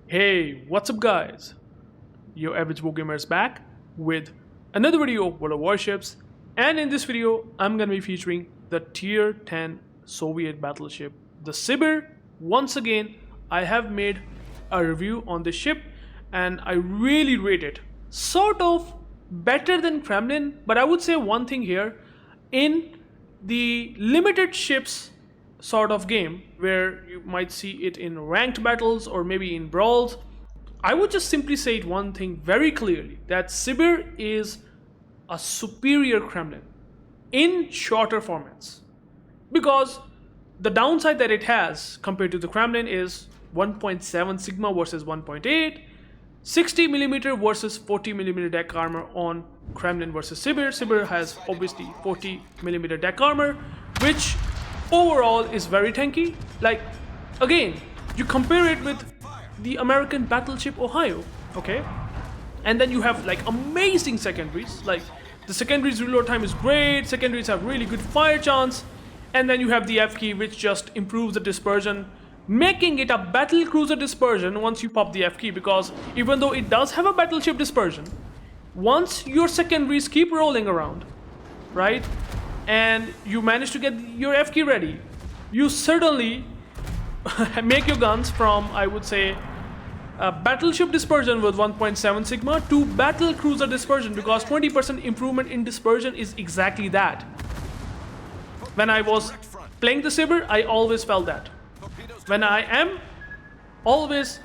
Hey, what's up guys? UrAvgWarGamer is back with another video of World of Warships, and in this video I'm gonna be featuring the Tier 10 Soviet battleship, the Sibir. Once again, I have made a review on this ship and I really rate it. Sort of better than Kremlin, but I would say one thing here. In the limited ships sort of game where you might see it in ranked battles or maybe in brawls, I would just simply say one thing very clearly, that Sibir is a superior Kremlin in shorter formats, because the downside that it has compared to the Kremlin is 1.7 Sigma versus 1.8, 60mm versus 40mm deck armor on Kremlin versus Sibir. Sibir has obviously 40mm deck armor, which overall is very tanky. Like, again, you compare it with the American battleship Ohio, okay, and then you have like amazing secondaries. Like, the secondaries reload time is great, secondaries have really good fire chance, and then you have the F key, which just improves the dispersion, making it a battle cruiser dispersion once you pop the F key. Because even though it does have a battleship dispersion, once your secondaries keep rolling around, right, and you manage to get your F key ready, you certainly make your guns from, I would say, a battleship dispersion with 1.7 Sigma to battle cruiser dispersion, because 20% improvement in dispersion is exactly that. When I was playing the Sibir, I always felt that. When I am always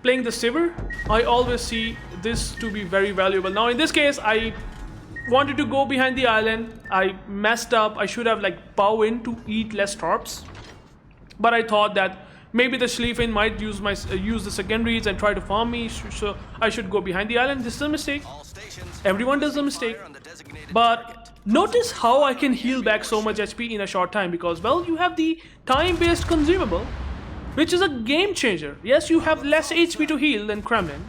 playing the Sibir, I always see this to be very valuable. Now in this case, I wanted to go behind the island. I messed up. I should have like bow in to eat less torps, but I thought that maybe the Schlieffen might use the secondaries and try to farm me, so I should go behind the island. This is a mistake. Everyone does a mistake. But notice how I can heal back so much HP in a short time, because, well, you have the time-based consumable, which is a game changer. Yes, you have less HP to heal than Kremlin.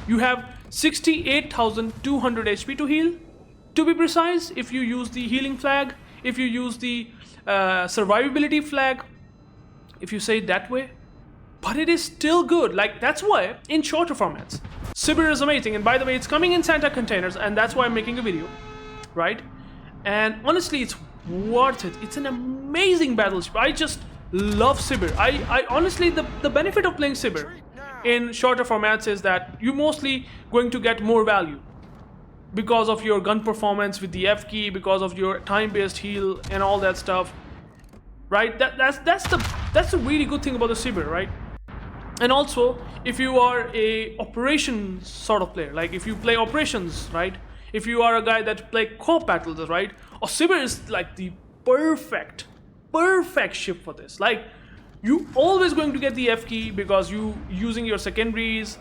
You have 68,200 HP to heal, to be precise, if you use the healing flag, if you use the survivability flag, if you say it that way. But it is still good. Like, that's why in shorter formats Sibir is amazing. And by the way, it's coming in Santa containers, and that's why I'm making a video, right? And honestly, it's worth it. It's an amazing battleship. I just love Sibir. I honestly, the benefit of playing Sibir in shorter formats is that you're mostly going to get more value because of your gun performance with the F key, because of your time-based heal and all that stuff, right? That's the really good thing about the Sibir, right? And also, if you are a operations sort of player, like if you play operations, right? If you are a guy that play co-op battles, right? Or Sibir is like the perfect ship for this. Like, you always going to get the F key because you using your secondaries.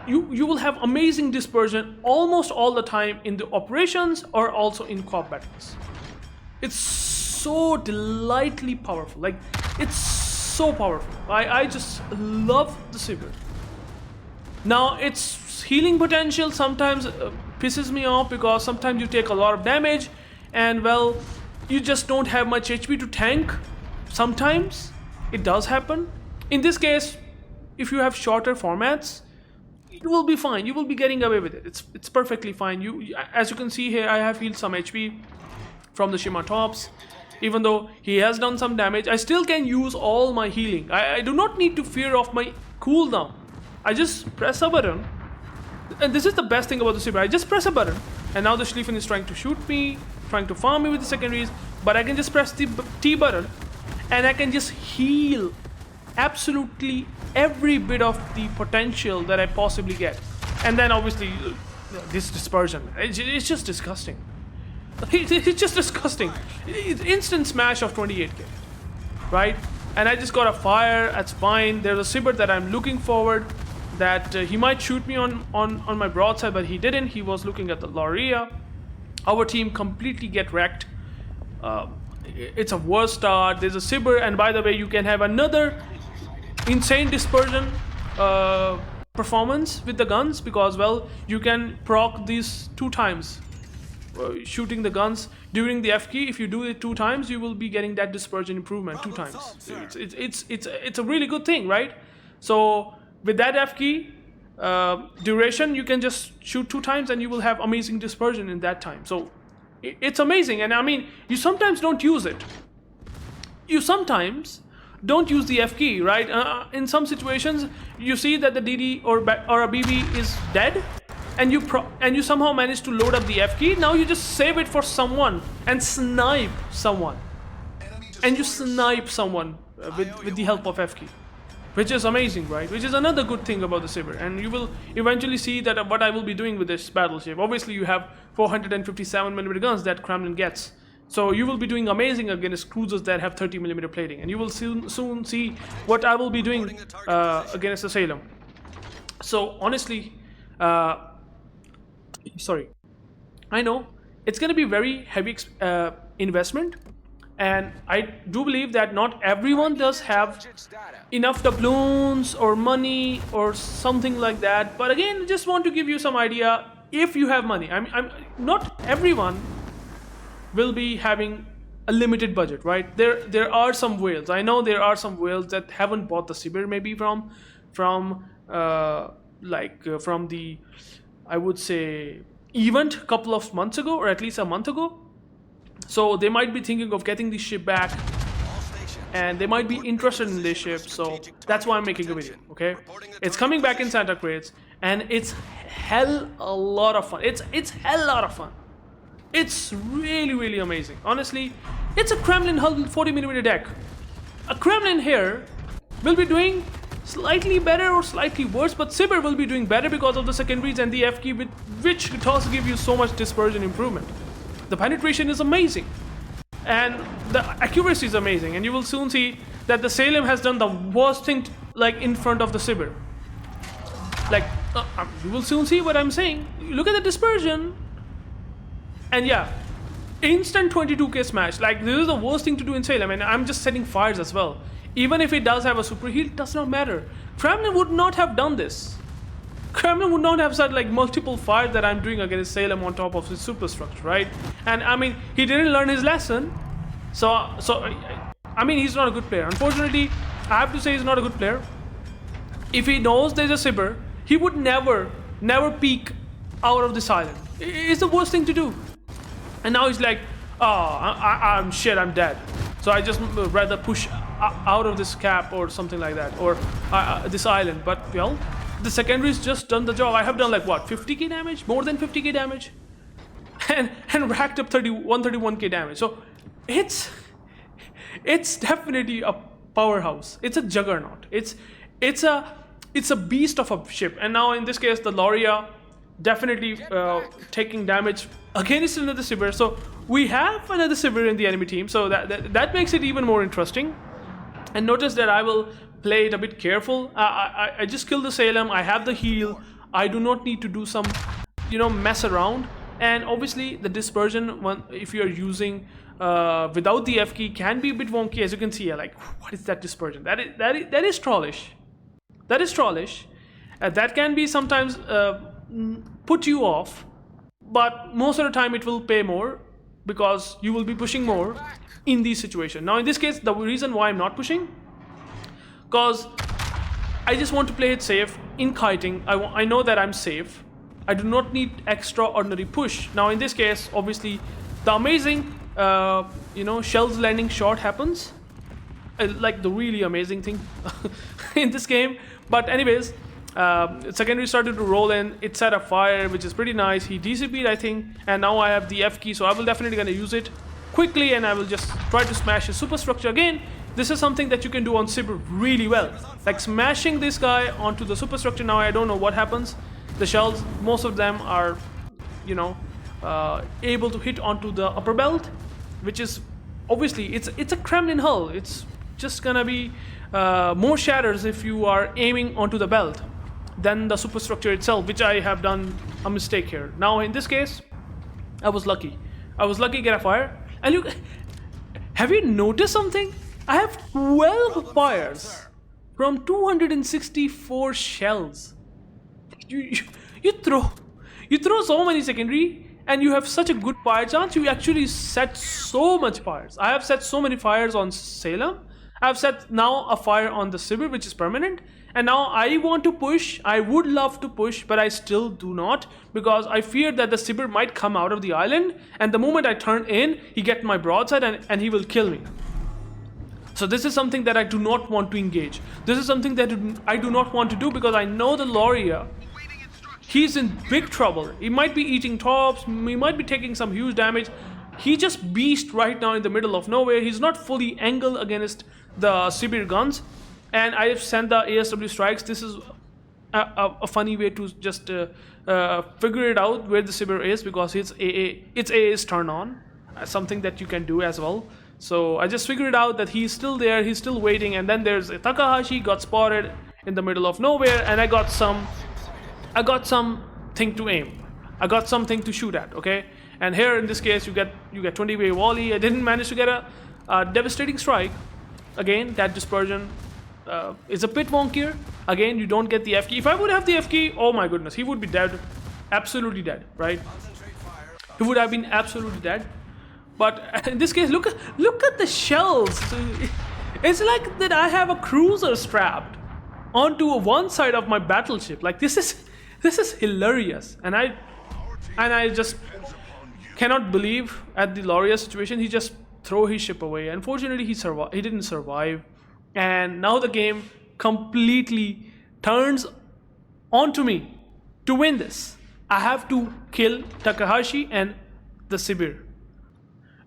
You will have amazing dispersion almost all the time in the operations or also in co-op battles. It's so delightfully powerful. Like, it's so powerful. I just love the Sibir. Now, its healing potential sometimes pisses me off, because sometimes you take a lot of damage and, well, you just don't have much HP to tank. Sometimes it does happen. In this case, if you have shorter formats, it will be fine. You will be getting away with it. It's perfectly fine. As you can see here, I have healed some HP from the Shima tops. Even though he has done some damage, I still can use all my healing. I do not need to fear of my cooldown. I just press a button, and this is the best thing about the Sibir. I just press a button, and now the Schlieffen is trying to shoot me, trying to farm me with the secondaries, but I can just press the T button, and I can just heal absolutely every bit of the potential that I possibly get. And then obviously this dispersion, it's just disgusting. It's just disgusting. It's instant smash of 28k, right? And I just got a fire. That's fine. There's a Sibir that I'm looking forward that he might shoot me on my broadside, but he didn't. He was looking at the Lauria. Our team completely get wrecked. It's a worse start. There's a Sibir, and by the way, you can have another insane dispersion performance with the guns, because, well, you can proc these 2 times. Shooting the guns during the F key, if you do it 2 times, you will be getting that dispersion improvement 2 times. It's a really good thing, right? So with that F key duration, you can just shoot 2 times and you will have amazing dispersion in that time. So it's amazing. And I mean, you sometimes don't use it. You sometimes don't use the F key, right? In some situations, you see that the DD or a BB is dead, and you somehow manage to load up the F key. Now you just save it for someone and snipe someone, and you snipe someone with the help of F key, which is amazing, right? Which is another good thing about the Sibir. And you will eventually see that what I will be doing with this battleship. Obviously, you have 457mm guns that Kremlin gets. So you will be doing amazing against cruisers that have 30mm plating. And you will soon see what I will be doing against the Salem. So honestly, sorry, I know it's going to be very heavy investment. And I do believe that not everyone does have enough doubloons or money or something like that. But again, I just want to give you some idea. If you have money, I'm not everyone will be having a limited budget, right? There are some whales. I know there are some whales that haven't bought the Sibir maybe from the, I would say, event a couple of months ago, or at least a month ago. So they might be thinking of getting the ship back, and they might be interested in this ship. So that's why I'm making a video. Okay, it's coming back in Santa Crates, and it's hell a lot of fun. It's hell a lot of fun. It's really amazing. Honestly, it's a Kremlin hull 40mm deck. A Kremlin here will be doing slightly better or slightly worse, but Sibir will be doing better because of the secondaries and the F key, which does give you so much dispersion improvement. The penetration is amazing, and the accuracy is amazing, and you will soon see that the Salem has done the worst thing in front of the Sibir. You will soon see what I'm saying. Look at the dispersion, and yeah, instant 22k smash. This is the worst thing to do in Salem, and I'm just setting fires as well. Even if it does have a super heal, it does not matter. Kremlin would not have done this. Kremlin would not have said multiple fires that I'm doing against Salem on top of his superstructure, right? And I mean, he didn't learn his lesson. So I mean, he's not a good player. Unfortunately, I have to say he's not a good player. If he knows there's a Sibir, he would never peek out of this island. It's the worst thing to do. And now he's like, oh, I'm shit, I'm dead. So I just rather push out of this cap or something like that, or this island. But well, the secondary's just done the job. I have done 50k damage, more than 50k damage, and racked up 131k damage. So it's definitely a powerhouse. It's a juggernaut. It's a beast of a ship. And now in this case, the Loria definitely taking damage against another Sibir. So we have another Sibir in the enemy team. So that makes it even more interesting. And notice that I will play it a bit careful. I just killed the Salem. I have the heal. I do not need to do some, mess around. And obviously the dispersion, if you are using without the F key, can be a bit wonky. As you can see here, what is that dispersion? That is trollish. That is trollish. That can be sometimes put you off, but most of the time it will pay more because you will be pushing more in these situations. Now in this case, the reason why I'm not pushing, because I just want to play it safe in kiting. I know that I'm safe. I do not need extraordinary push. Now in this case, obviously the amazing shells landing shot happens, like the really amazing thing in this game. But anyways, secondary started to roll in. It set a fire, which is pretty nice. He DCP'd, I think, and now I have the F key, so I will definitely gonna use it quickly, and I will just try to smash his superstructure. Again, this is something that you can do on Sibir really well, smashing this guy onto the superstructure. Now I don't know what happens. The shells, most of them are able to hit onto the upper belt, which is obviously it's a Kremlin hull. It's just gonna be more shatters if you are aiming onto the belt than the superstructure itself, which I have done a mistake here. Now in this case, I was lucky to get a fire. And have you noticed something? I have 12 fires from 264 shells. You throw so many secondary, and you have such a good fire chance. You actually set so much fires. I have set so many fires on Salem. I have set now a fire on the Sibir, which is permanent, And now I want to push. I would love to push, but I still do not, because I fear that the Sibir might come out of the island, and the moment I turn in, he gets my broadside and he will kill me. So this is something that I do not want to engage. This is something that I do not want to do, because I know the Loria, he's in big trouble. He might be eating tops, he might be taking some huge damage. He just beast right now in the middle of nowhere. He's not fully angled against the Sibir guns. And I have sent the ASW strikes. This is a funny way to just figure it out where the Sibir is, because its AA is turned on. Something that you can do as well. So I just figured out that he's still there, he's still waiting, and then there's a Takahashi got spotted in the middle of nowhere, and I got something to aim. I got something to shoot at, okay? And here in this case you get 20-way volley. I didn't manage to get a devastating strike. Again, that dispersion is a bit wonkier. Again, you don't get the F key. If I would have the F key, oh my goodness, he would be dead. Absolutely dead, right? He would have been absolutely dead. But in this case, look at the shells. It's like that I have a cruiser strapped onto one side of my battleship. Like this is hilarious, and I just cannot believe at the Loria situation. He just throw his ship away. Unfortunately, he didn't survive, and now the game completely turns onto me to win this. I have to kill Takahashi and the Sibir.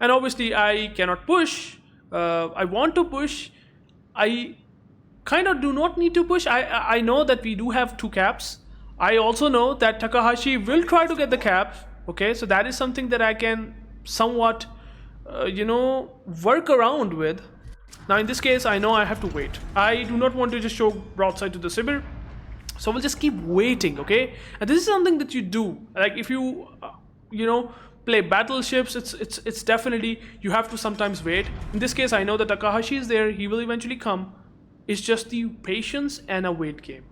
And obviously I cannot push. I want to push. I kind of do not need to push. I know that we do have 2 caps. I also know that Takahashi will try to get the cap. Okay, so that is something that I can somewhat, work around with. Now in this case, I know I have to wait. I do not want to just show broadside to the Sibir. So we'll just keep waiting, okay? And this is something that you do. Like if you, play battleships, it's definitely, you have to sometimes wait. In this case, I know that Takahashi is there. He will eventually come. It's just the patience and a wait game.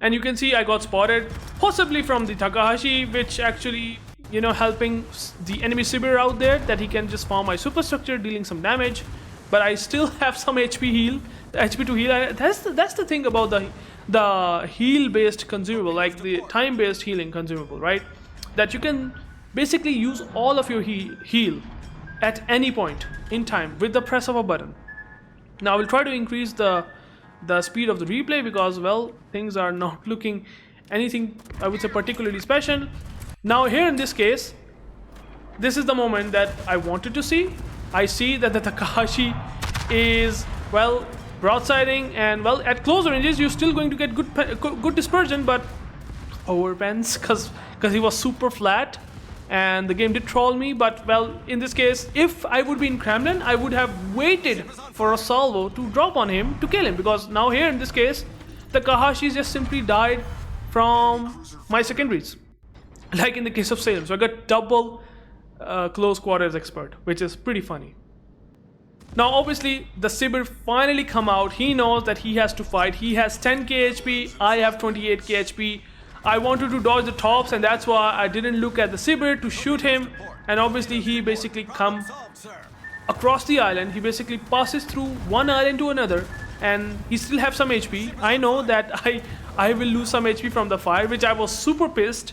And you can see I got spotted, possibly from the Takahashi, which actually, helping the enemy Sibir out there, that he can just farm my superstructure, dealing some damage. But I still have some HP heal, HP to heal. That's the thing about the heal-based consumable, like the time-based healing consumable, right? That you can basically use all of your heal at any point in time with the press of a button. Now I will try to increase the speed of the replay, because, well, things are not looking anything, I would say, particularly special. Now here in this case, this is the moment that I wanted to see. I see that the Takahashi is, well, broadsiding, and, well, at close ranges you're still going to get good dispersion, but overpens because he was super flat. And the game did troll me, but, well, in this case, if I would be in Kremlin, I would have waited for a salvo to drop on him to kill him, because now here in this case, the Takahashi just simply died from my secondaries, like in the case of Salem. So I got double close quarters expert, which is pretty funny. Now obviously the Sibir finally come out. He knows that he has to fight. He has 10k HP, I have 28k HP. I wanted to dodge the tops, and that's why I didn't look at the Sibir to shoot him. And obviously he basically comes across the island. He basically passes through one island to another, and he still have some HP. I know that I will lose some HP from the fire, which I was super pissed.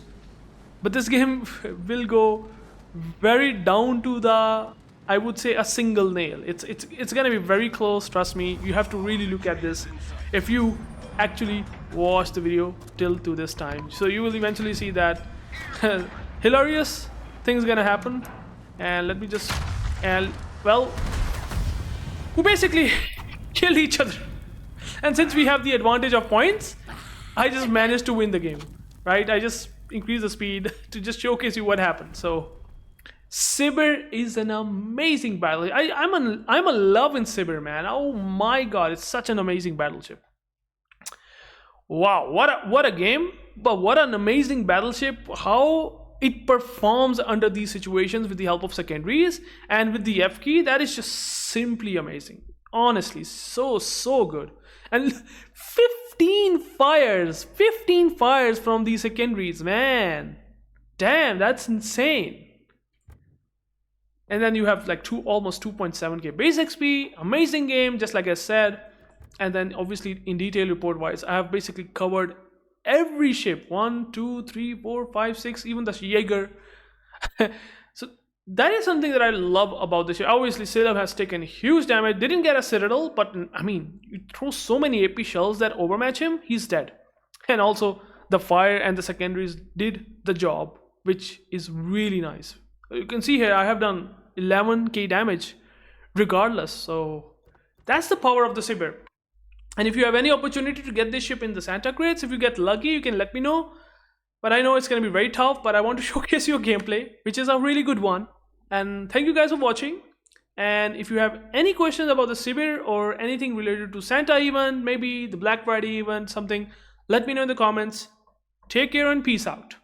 But this game will go very down to the, I would say, a single nail. It's gonna be very close, trust me. You have to really look at this if you actually watch the video till to this time. So you will eventually see that hilarious things gonna happen. And let me just, and, well, who basically killed each other. And since we have the advantage of points, I just managed to win the game, right? I just increased the speed to just showcase you what happened. So Sibir is an amazing battle. I'm a love in Sibir, man. Oh my god, it's such an amazing battleship. Wow, what a game, but what an amazing battleship. How it performs under these situations with the help of secondaries and with the F key, that is just simply amazing. Honestly, so good. And 15 fires from these secondaries, man. Damn, that's insane. And then you have like almost 2.7k base XP. Amazing game, just like I said. And then obviously in detail report wise, I have basically covered every ship, 1, 2, 3, 4, 5, 6, even the Jaeger. So that is something that I love about this ship. Obviously Citadel has taken huge damage, didn't get a Citadel, but I mean, you throw so many AP shells that overmatch him, he's dead. And also the fire and the secondaries did the job, which is really nice. You can see here I have done 11k damage regardless. So that's the power of the Sibir. And if you have any opportunity to get this ship in the Santa crates, if you get lucky, you can let me know. But I know it's going to be very tough, but I want to showcase your gameplay, which is a really good one. And thank you guys for watching. And if you have any questions about the Sibir or anything related to Santa event, maybe the Black Friday event, something, let me know in the comments. Take care and peace out.